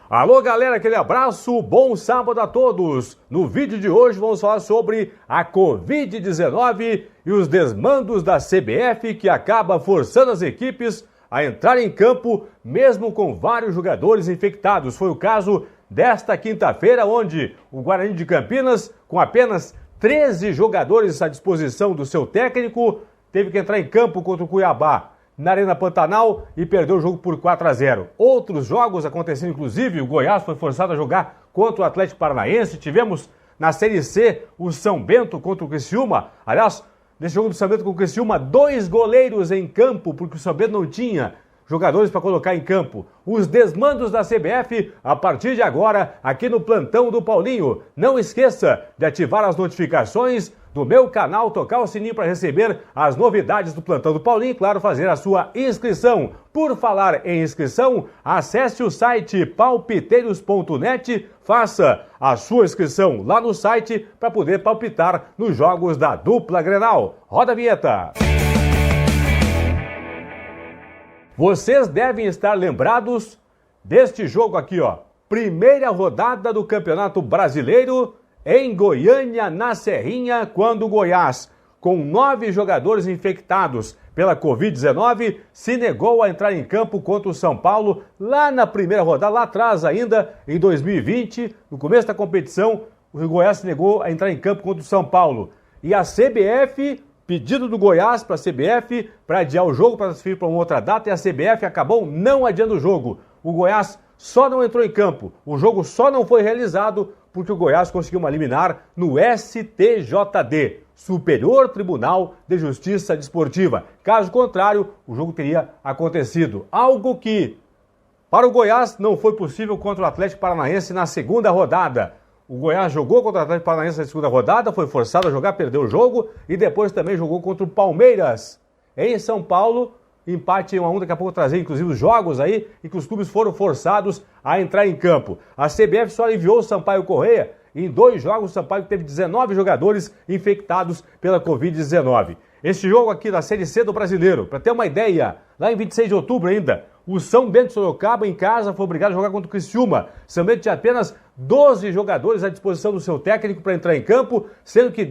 Alô galera, aquele abraço, bom sábado a todos! No vídeo de hoje vamos falar sobre a Covid-19 e os desmandos da CBF que acaba forçando as equipes a entrar em campo mesmo com vários jogadores infectados. Foi o caso desta quinta-feira, onde o Guarani de Campinas, com apenas 13 jogadores à disposição do seu técnico, teve que entrar em campo contra o Cuiabá na Arena Pantanal e perdeu o jogo por 4-0. Outros jogos aconteceram, inclusive, o Goiás foi forçado a jogar contra o Atlético Paranaense. Tivemos na Série C o São Bento contra o Criciúma. Aliás, nesse jogo do São Bento com o Criciúma, 2 goleiros em campo, porque o São Bento não tinha jogadores para colocar em campo. Os desmandos da CBF a partir de agora, aqui no Plantão do Paulinho. Não esqueça de ativar as notificações do meu canal, tocar o sininho para receber as novidades do Plantão do Paulinho e, claro, fazer a sua inscrição. Por falar em inscrição, acesse o site palpiteiros.net, faça a sua inscrição lá no site para poder palpitar nos jogos da dupla Grenal. Roda a vinheta! Vocês devem estar lembrados deste jogo aqui, ó. Primeira rodada do Campeonato Brasileiro em Goiânia, na Serrinha, quando o Goiás, com 9 jogadores infectados pela Covid-19, se negou a entrar em campo contra o São Paulo lá na primeira rodada, lá atrás ainda, em 2020, no começo da competição, o Goiás se negou a entrar em campo contra o São Paulo. E a CBF, pedido do Goiás para a CBF para adiar o jogo, para transferir para uma outra data, e a CBF acabou não adiando o jogo. O Goiás só não entrou em campo, o jogo só não foi realizado porque o Goiás conseguiu uma liminar no STJD, Superior Tribunal de Justiça Desportiva. Caso contrário, o jogo teria acontecido. Algo que, para o Goiás, não foi possível contra o Atlético Paranaense na segunda rodada. O Goiás jogou contra o Atlético Paranaense na segunda rodada, foi forçado a jogar, perdeu o jogo e depois também jogou contra o Palmeiras em São Paulo. Empate em 1-1, daqui a pouco trazer inclusive os jogos aí em que os clubes foram forçados a entrar em campo. A CBF só enviou o Sampaio Corrêa e em 2 jogos o Sampaio teve 19 jogadores infectados pela Covid-19. Este jogo aqui da Série C do Brasileiro, para ter uma ideia, lá em 26 de outubro ainda, o São Bento de Sorocaba em casa foi obrigado a jogar contra o Criciúma. São Bento tinha apenas 12 jogadores à disposição do seu técnico para entrar em campo, sendo que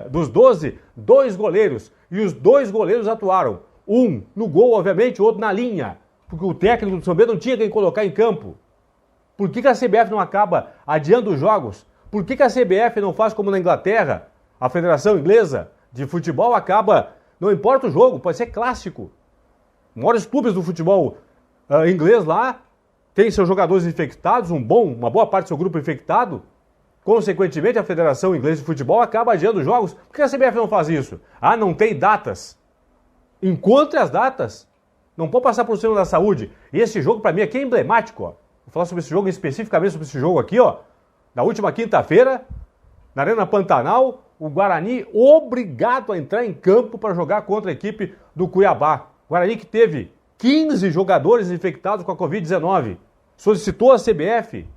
dos 12, 2 goleiros. E os 2 goleiros atuaram. Um no gol, obviamente, o outro na linha, porque o técnico do São Bento não tinha quem colocar em campo. Por que a CBF não acaba adiando os jogos? Por que a CBF não faz como na Inglaterra? A Federação Inglesa de Futebol acaba, não importa o jogo, pode ser clássico. Os maiores clubes do futebol inglês lá tem seus jogadores infectados, uma boa parte do seu grupo infectado. Consequentemente, a Federação Inglesa de Futebol acaba adiando os jogos. Por que a CBF não faz isso? Ah, não tem datas. Encontre as datas. Não pode passar por cima da saúde. E esse jogo, para mim, aqui é emblemático. Ó. Vou falar sobre esse jogo, especificamente sobre esse jogo aqui, ó. Na última quinta-feira, na Arena Pantanal, o Guarani obrigado a entrar em campo para jogar contra a equipe do Cuiabá. Guarani que teve 15 jogadores infectados com a Covid-19. Solicitou a CBF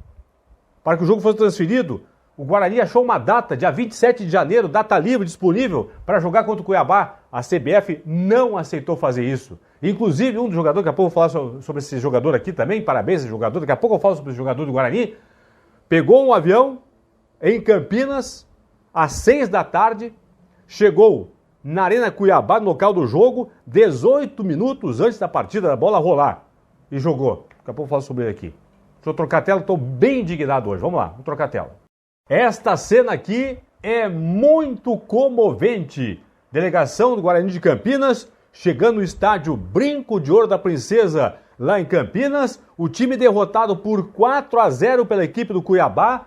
para que o jogo fosse transferido. O Guarani achou uma data, dia 27 de janeiro, data livre disponível para jogar contra o Cuiabá. A CBF não aceitou fazer isso. Inclusive, um dos jogadores, daqui a pouco eu vou falar sobre esse jogador aqui também, parabéns esse jogador, daqui a pouco eu falo sobre esse jogador do Guarani, pegou um avião em Campinas, às 6 da tarde, chegou na Arena Cuiabá, no local do jogo, 18 minutos antes da partida, da bola rolar, e jogou. Daqui a pouco eu falo sobre ele aqui. Deixa eu trocar a tela, estou bem indignado hoje. Vamos lá, vamos trocar a tela. Esta cena aqui é muito comovente. Delegação do Guarani de Campinas chegando no estádio Brinco de Ouro da Princesa, lá em Campinas. O time derrotado por 4-0 pela equipe do Cuiabá.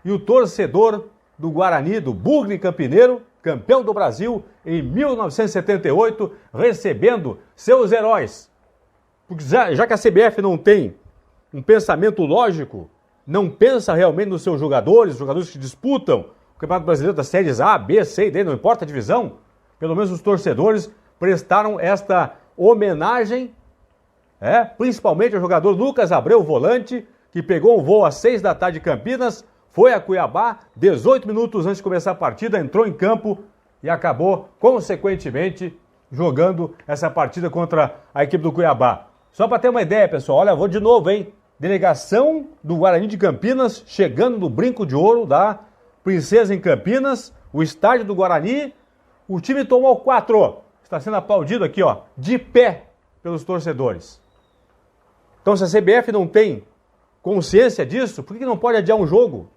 E o torcedor do Guarani, do Bugre Campineiro, campeão do Brasil em 1978, recebendo seus heróis. Porque já que a CBF não tem um pensamento lógico, não pensa realmente nos seus jogadores que disputam o Campeonato Brasileiro das séries A, B, C e D, não importa a divisão, pelo menos os torcedores prestaram esta homenagem, principalmente ao jogador Lucas Abreu, volante, que pegou um voo às 6 da tarde de Campinas, foi a Cuiabá, 18 minutos antes de começar a partida, entrou em campo e acabou, consequentemente, jogando essa partida contra a equipe do Cuiabá. Só para ter uma ideia, pessoal, olha, vou de novo, hein? delegação do Guarani de Campinas chegando no Brinco de Ouro da Princesa em Campinas, o estádio do Guarani, o time tomou 4. Está sendo aplaudido aqui, ó, de pé pelos torcedores. Então, se a CBF não tem consciência disso, por que não pode adiar um jogo?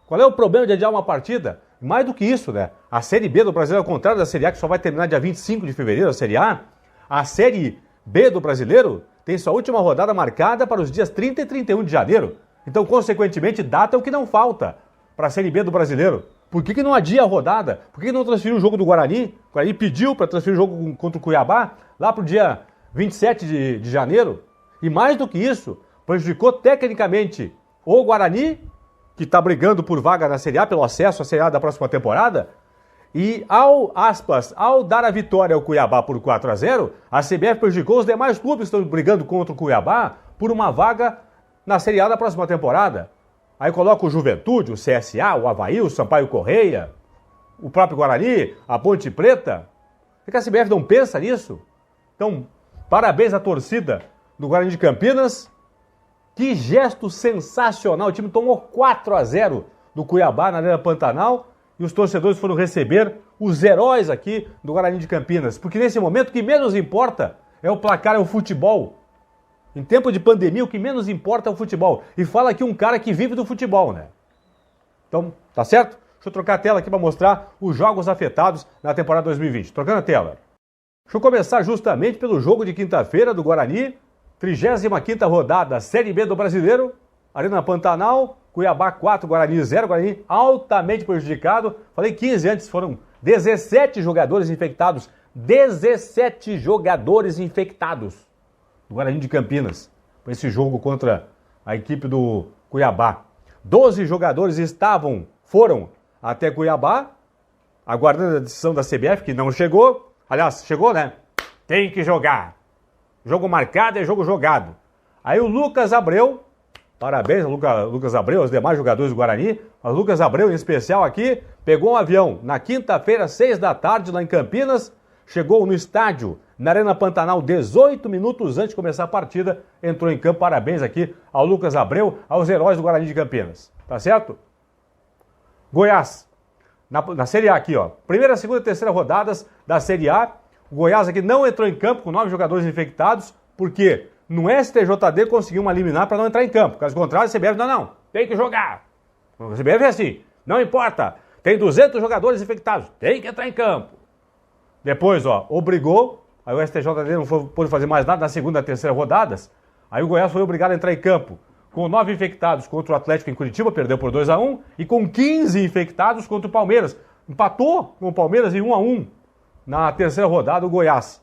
Qual é o problema de adiar uma partida? Mais do que isso, né? A Série B do Brasileiro, ao contrário da Série A, que só vai terminar dia 25 de fevereiro, a Série A Série B do Brasileiro tem sua última rodada marcada para os dias 30 e 31 de janeiro. Então, consequentemente, data é o que não falta para a Série B do Brasileiro. Por que não adia a rodada? Por que não transferiu o jogo do Guarani? O Guarani pediu para transferir o jogo contra o Cuiabá lá para o dia 27 de janeiro. E mais do que isso, prejudicou tecnicamente o Guarani, que está brigando por vaga na Série A, pelo acesso à Série A da próxima temporada. E ao dar a vitória ao Cuiabá por 4-0, a CBF prejudicou os demais clubes que estão brigando contra o Cuiabá por uma vaga na Série A da próxima temporada. Aí coloca o Juventude, o CSA, o Avaí, o Sampaio Correia, o próprio Guarani, a Ponte Preta. Por que a CBF não pensa nisso? Então, parabéns à torcida do Guarani de Campinas. Que gesto sensacional. O time tomou 4-0 do Cuiabá na Arena Pantanal e os torcedores foram receber os heróis aqui do Guarani de Campinas. Porque nesse momento o que menos importa é o placar, é o futebol. Em tempo de pandemia, o que menos importa é o futebol. E fala aqui um cara que vive do futebol, né? Então, tá certo? Deixa eu trocar a tela aqui para mostrar os jogos afetados na temporada 2020. Trocando a tela. Deixa eu começar justamente pelo jogo de quinta-feira do Guarani. 35ª rodada, Série B do Brasileiro. Arena Pantanal, Cuiabá 4, Guarani 0. Guarani altamente prejudicado. Falei 15 antes, foram 17 jogadores infectados. 17 jogadores infectados do Guarani de Campinas, para esse jogo contra a equipe do Cuiabá. 12 jogadores foram até Cuiabá, aguardando a decisão da CBF, que não chegou. Aliás, chegou, né? Tem que jogar. Jogo marcado é jogo jogado. Aí o Lucas Abreu, parabéns ao Lucas Abreu, aos demais jogadores do Guarani, o Lucas Abreu em especial aqui, pegou um avião na quinta-feira, 6 da tarde, lá em Campinas, chegou no estádio, na Arena Pantanal, 18 minutos antes de começar a partida, entrou em campo. Parabéns aqui ao Lucas Abreu, aos heróis do Guarani de Campinas. Tá certo? Goiás, na Série A aqui, ó. Primeira, segunda e terceira rodadas da Série A. O Goiás aqui não entrou em campo com 9 jogadores infectados, porque no STJD conseguiu uma liminar para não entrar em campo. Caso contrário, a CBF, não, tem que jogar. A CBF é assim, não importa, tem 200 jogadores infectados, tem que entrar em campo. Depois, ó, obrigou, aí o STJD não pôde fazer mais nada na segunda e terceira rodadas, aí o Goiás foi obrigado a entrar em campo com 9 infectados contra o Atlético em Curitiba, perdeu por 2-1, e com 15 infectados contra o Palmeiras. Empatou com o Palmeiras em 1-1 na terceira rodada, o Goiás.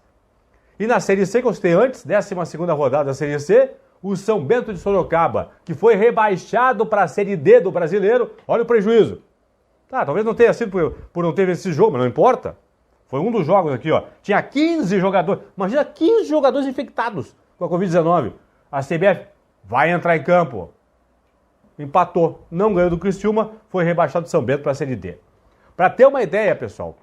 E na Série C, que eu citei antes, 12ª rodada da Série C, o São Bento de Sorocaba, que foi rebaixado para a Série D do Brasileiro. Olha o prejuízo. Tá, talvez não tenha sido por não ter vencido esse jogo, mas não importa. Foi um dos jogos aqui, ó. Tinha 15 jogadores. Imagina 15 jogadores infectados com a Covid-19. A CBF vai entrar em campo. Empatou. Não ganhou do Criciúma. Foi rebaixado do São Bento para a Série D. Para ter uma ideia, pessoal,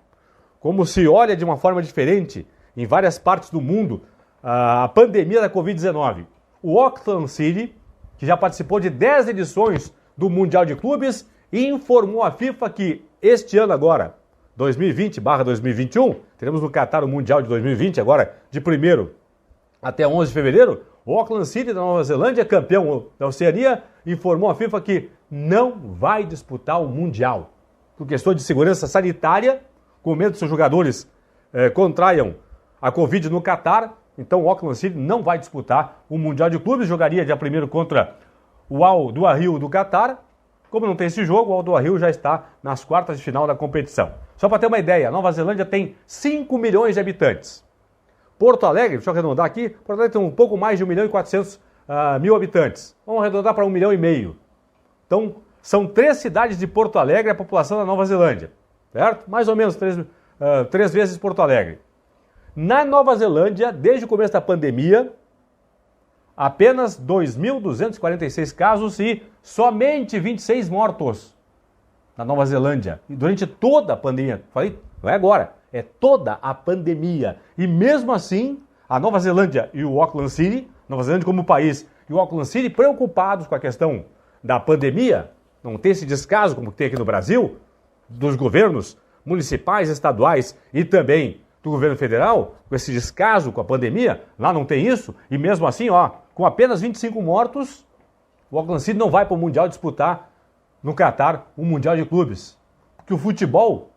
como se olha de uma forma diferente em várias partes do mundo a pandemia da Covid-19. O Auckland City, que já participou de 10 edições do Mundial de Clubes, informou a FIFA que este ano agora, 2020/2021, teremos no Catar o Mundial de 2020, agora de 1º até 11 de fevereiro, o Auckland City da Nova Zelândia, campeão da Oceania, informou a FIFA que não vai disputar o Mundial. Por questão de segurança sanitária, com medo que seus jogadores contraiam a Covid no Catar, então o Auckland City não vai disputar o Mundial de Clubes, jogaria dia 1º contra o Al Duahil do Catar. Como não tem esse jogo, o Al Duahil já está nas quartas de final da competição. Só para ter uma ideia, a Nova Zelândia tem 5 milhões de habitantes. Porto Alegre, deixa eu arredondar aqui, Porto Alegre tem um pouco mais de 1.400.000 habitantes. Vamos arredondar para 1,5 milhão. Então, são 3 cidades de Porto Alegre a população da Nova Zelândia, certo? Mais ou menos 3 vezes Porto Alegre. Na Nova Zelândia, desde o começo da pandemia, apenas 2.246 casos e somente 26 mortos na Nova Zelândia. E durante toda a pandemia, falei, não é agora, é toda a pandemia. E mesmo assim, a Nova Zelândia e o Auckland City, Nova Zelândia como país e o Auckland City preocupados com a questão da pandemia, não tem esse descaso como tem aqui no Brasil, dos governos municipais, estaduais e também do governo federal, com esse descaso com a pandemia, lá não tem isso, e mesmo assim, ó, com apenas 25 mortos, o Auckland City não vai para o Mundial disputar no Catar um Mundial de Clubes. Porque o futebol,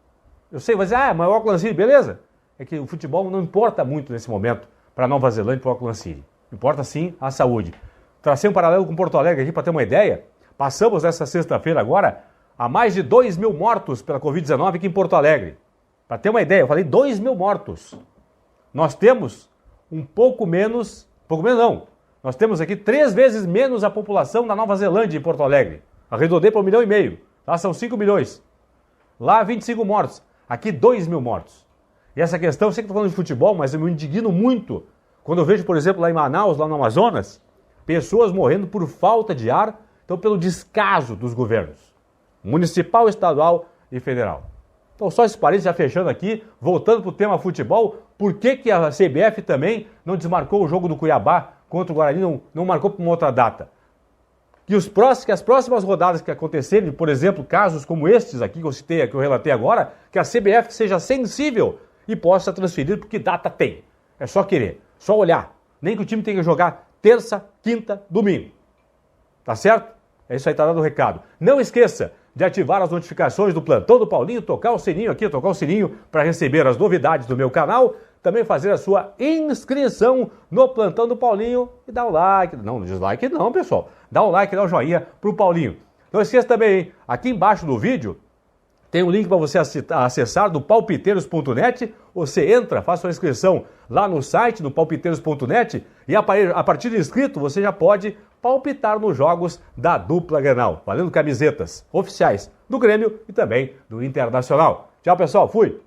eu sei, vai dizer, mas o Auckland City, beleza? É que o futebol não importa muito nesse momento para Nova Zelândia e para o Auckland City. Importa sim a saúde. Tracei um paralelo com Porto Alegre aqui para ter uma ideia. Passamos essa sexta-feira agora a mais de 2.000 mortos pela Covid-19 aqui em Porto Alegre. Para ter uma ideia, eu falei 2.000 mortos. Nós temos um pouco menos não. Nós temos aqui 3 vezes menos a população da Nova Zelândia em Porto Alegre. Arredondei para 1,5 milhão. Lá são 5 milhões. Lá 25 mortos. Aqui 2.000 mortos. E essa questão, eu sei que estou falando de futebol, mas eu me indigno muito quando eu vejo, por exemplo, lá em Manaus, lá no Amazonas, pessoas morrendo por falta de ar, então pelo descaso dos governos, municipal, estadual e federal. Então só esse parênteses já fechando aqui, voltando para o tema futebol, por que a CBF também não desmarcou o jogo do Cuiabá contra o Guarani, não marcou para uma outra data? Que as próximas rodadas que acontecerem, por exemplo, casos como estes aqui que eu citei, que eu relatei agora, que a CBF seja sensível e possa transferir, porque data tem. É só querer, só olhar. Nem que o time tenha que jogar terça, quinta, domingo. Tá certo? É isso aí, tá dado o recado. Não esqueça de ativar as notificações do Plantão do Paulinho, tocar o sininho para receber as novidades do meu canal, também fazer a sua inscrição no Plantão do Paulinho e dar o like. Não, dislike não, pessoal. Dá o like, dá o joinha pro Paulinho. Não esqueça também, hein? Aqui embaixo do vídeo tem um link para você acessar do palpiteiros.net. Você entra, faça sua inscrição lá no site, no palpiteiros.net, e a partir de inscrito você já pode palpitar nos jogos da dupla Grenal, valendo camisetas oficiais do Grêmio e também do Internacional. Tchau, pessoal. Fui!